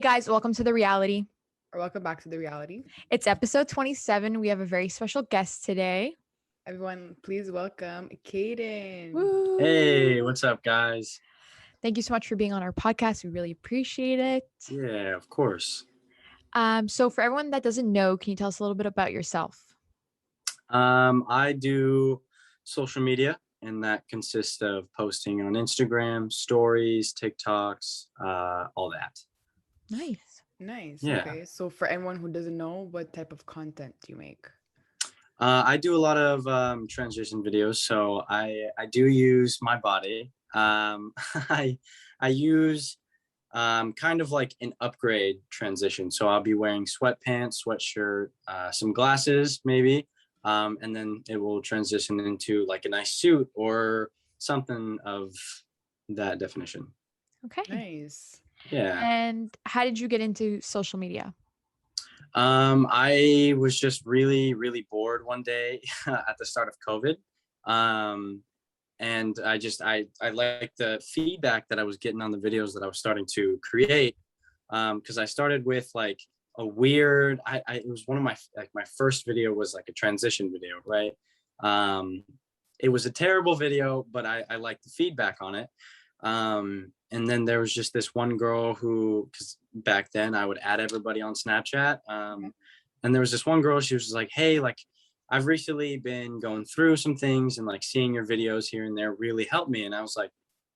Guys, welcome to The Reality. Or welcome back to The Reality. It's episode 27. We have a very special guest today. Everyone, please welcome Kaiden. Woo! Hey, what's up, guys? Thank you so much for being on our podcast. We really appreciate it. Yeah, of course. So for everyone that doesn't know, can you tell us a little bit about yourself? I do social media, and that consists of posting on Instagram, stories, TikToks, all that. Nice. Yeah. Okay, so for anyone who doesn't know, what type of content do you make? I do a lot of transition videos, so I do use my body. I use kind of like an upgrade transition. So I'll be wearing sweatpants, sweatshirt, some glasses maybe, and then it will transition into like a nice suit or something of that definition. Okay. Nice. Yeah. And how did you get into social media? I was just really, really bored one day at the start of COVID. And I liked the feedback that I was getting on the videos that I was starting to create. Because I started with like a weird, it was one of my first video was like a transition video, right? It was a terrible video, but I liked the feedback on it. And then there was just this one girl who, because back then I would add everybody on Snapchat. And there was this one girl, she was just like, hey, like, I've recently been going through some things and like seeing your videos here and there really helped me. And I was like,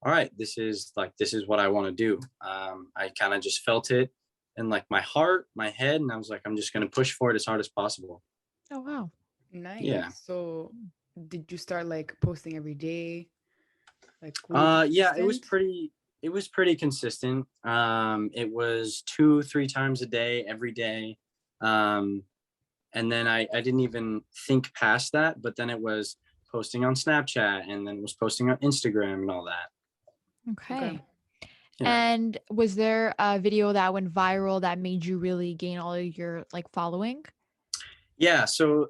all right, this is what I want to do. I kind of just felt it in like my heart, my head. And I was like, I'm just going to push for it as hard as possible. Oh, wow. Nice. Yeah. So did you start like posting every day? Like yeah, it was pretty consistent. It was 2-3 times a day, every day. And then I didn't even think past that, but then it was posting on Snapchat and then it was posting on Instagram and all that. Okay. Yeah. And was there a video that went viral that made you really gain all of your like following? Yeah, so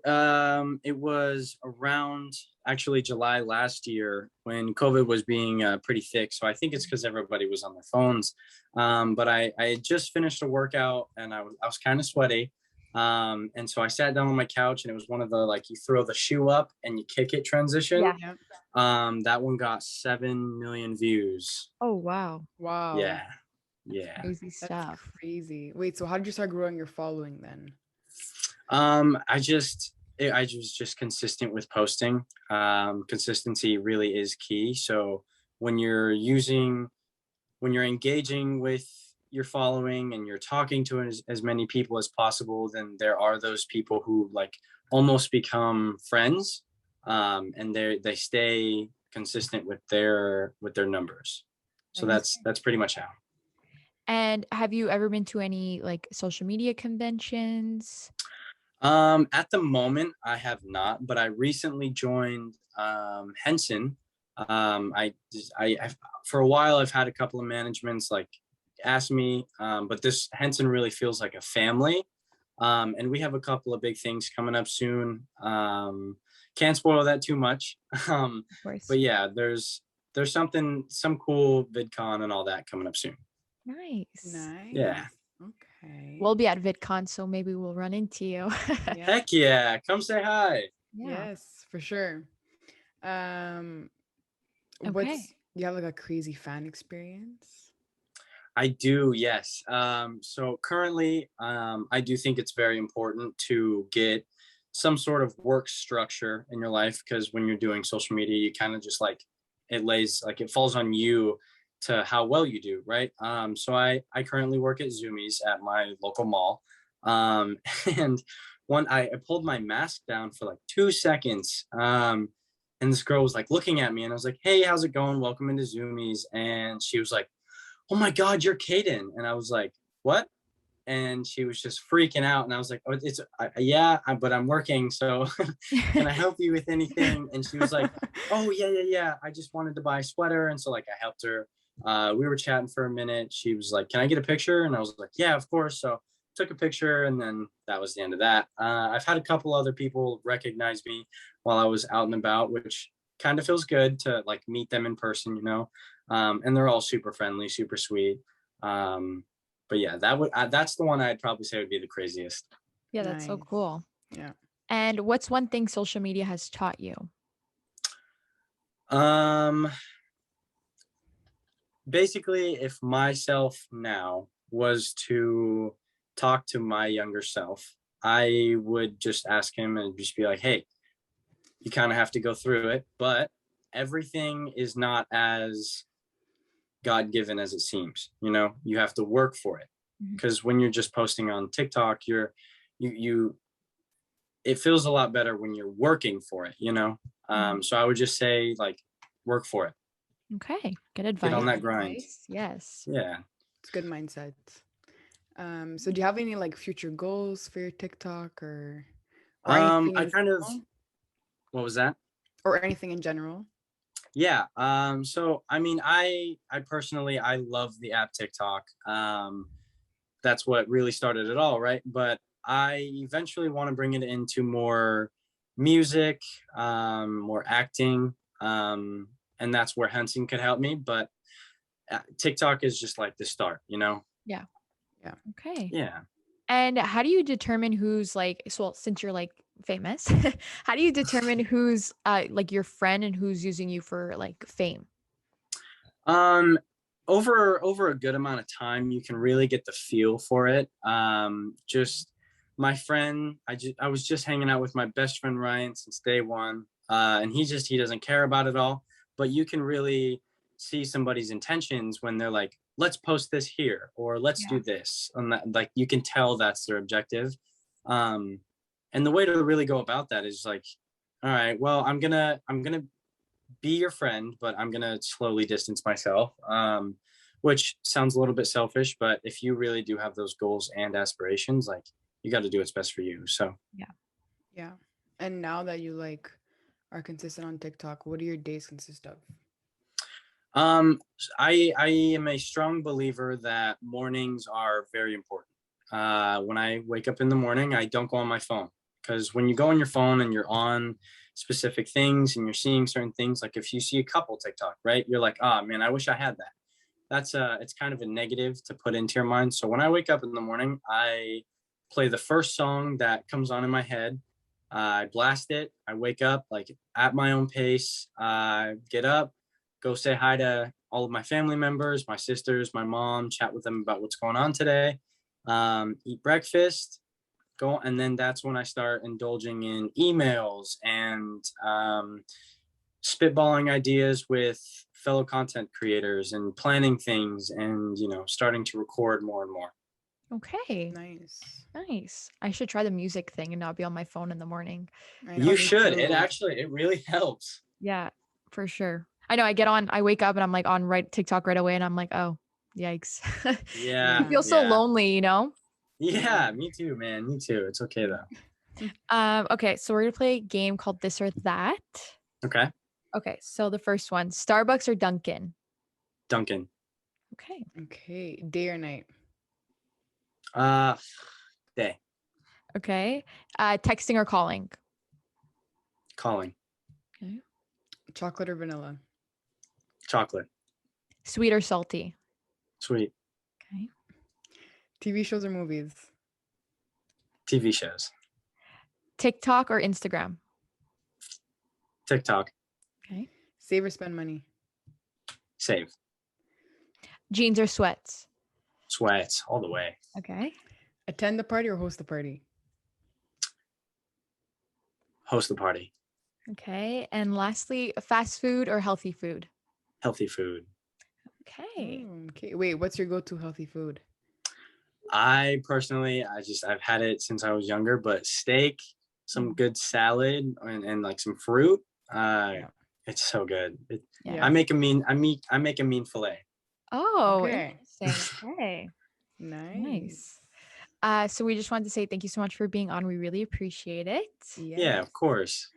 it was around actually July last year when COVID was being pretty thick. So I think it's because everybody was on their phones. But I had just finished a workout and I was kind of sweaty. And so I sat down on my couch and it was one of the like you throw the shoe up and you kick it transition. Yeah. That one got 7 million views. Oh, wow. Wow. Yeah. Crazy That's stuff. crazy. Wait, so how did you start growing your following then? I was just consistent with posting. Consistency really is key. So when you're engaging with your following and you're talking to as many people as possible, then there are those people who like almost become friends, and they stay consistent with their numbers. So that's pretty much how. And have you ever been to any like social media conventions? At the moment, I have not, but I recently joined Henson. I've for a while I've had a couple of managements like ask me, but this Henson really feels like a family, and we have a couple of big things coming up soon. Can't spoil that too much, Of course. but yeah, there's some cool VidCon and all that coming up soon. Nice. Yeah. Okay. We'll be at VidCon, so maybe we'll run into you. Yeah. Heck yeah, come say hi. Yeah. Yes, for sure. Okay. You have like a crazy fan experience? I do, yes. So currently, I do think it's very important to get some sort of work structure in your life, because when you're doing social media, you kind of just like it falls on you to how well you do, right? So I currently work at Zoomies at my local mall, and I pulled my mask down for like 2 seconds, and this girl was like looking at me, and I was like, "Hey, how's it going? Welcome into Zoomies." And she was like, "Oh my God, you're Kaiden." And I was like, "What?" And she was just freaking out. And I was like, "Oh, but I'm working. So can I help you with anything?" And she was like, "Oh, yeah. I just wanted to buy a sweater." And so like I helped her. We were chatting for a minute. She was like, "Can I get a picture?" And I was like, "Yeah, of course." So took a picture, and then that was the end of that. I've had a couple other people recognize me while I was out and about, which kind of feels good to like meet them in person, you know. And they're all super friendly, super sweet. But yeah, that's the one I'd probably say would be the craziest. Yeah, that's so Nice. cool. Yeah. And what's one thing social media has taught you? Um, Basically, if myself now was to talk to my younger self, I would just ask him and just be like, "Hey, you kind of have to go through it, but everything is not as God given as it seems. You have to work for it. Mhm. Because when you're just posting on TikTok, you it feels a lot better when you're working for it. Mhm. So I would just say like work for it, Okay, good get advice. on that grind. Yes. Yeah. It's good mindset. So do you have any like future goals for your TikTok or anything I in kind of general? What was that? Or anything in general? Yeah. So I mean, I personally I love the app TikTok. That's what really started it all, right? But I eventually want to bring it into more music, more acting, and that's where Henson could help me. But TikTok is just like the start. Yeah. Yeah. Okay. Yeah. And how do you determine who's like, so since you're like famous, how do you determine who's like your friend and who's using you for like fame? Um, over a good amount of time, you can really get the feel for it. Just my friend, I was just hanging out with my best friend Ryan since day one, and he doesn't care about it all. But you can really see somebody's intentions when they're like, "Let's post this here," or "Let's Yeah. do this," and that, like you can tell that's their objective. Um, and the way to really go about that is like, all right, well, I'm gonna be your friend, but I'm gonna slowly distance myself. Which sounds a little bit selfish, but if you really do have those goals and aspirations, like you got to do what's best for you. So, Yeah. Yeah. And now that you like are consistent on TikTok, what do your days consist of? um, I am a strong believer that mornings are very important. When I wake up in the morning, I don't go on my phone because when you go on your phone and you're on specific things and you're seeing certain things, like if you see a couple TikTok, right, you're like, ah, man, I wish I had that. It's kind of a negative to put into your mind. So when I wake up in the morning, I play the first song that comes on in my head. I blast it. I wake up like at my own pace. Get up, go say hi to all of my family members, my sisters, my mom, chat with them about what's going on today. Eat breakfast, go, and then that's when I start indulging in emails and spitballing ideas with fellow content creators and planning things and starting to record more and more. Okay. Nice. Nice. I should try the music thing and not be on my phone in the morning. I know, You me should. It too. actually it really helps. Yeah, for sure. I know I wake up and I'm like on right TikTok right away and I'm like, oh, yikes. You Yeah, Yeah. feel so yeah, lonely? yeah. Me too, man. Me too. It's okay though. Okay, so we're gonna play a game called This or That. Okay. Okay, so the first one, Starbucks or Dunkin'? Duncan. Okay. Okay. Day or night? Uh Day. Okay. Texting or calling? Calling. Okay. Chocolate or vanilla? Chocolate. Sweet or salty? Sweet. Okay. TV shows or movies? TV shows. TikTok or Instagram? TikTok. Okay. Save or spend money? Save. Jeans or sweats? Sweats all the way. Okay. Attend the party or host the party? Host the party. Okay. And lastly, fast food or healthy food? Healthy food. Okay. Okay. Wait, what's your go-to healthy food? I personally, I've had it since I was younger, but steak, some good salad, and like some fruit. Yeah. It's so good. Yeah. I make a mean fillet. Oh, Okay. interesting. Okay. Nice. Nice. So we just wanted to say thank you so much for being on. We really appreciate it. Yeah, Yes. of course.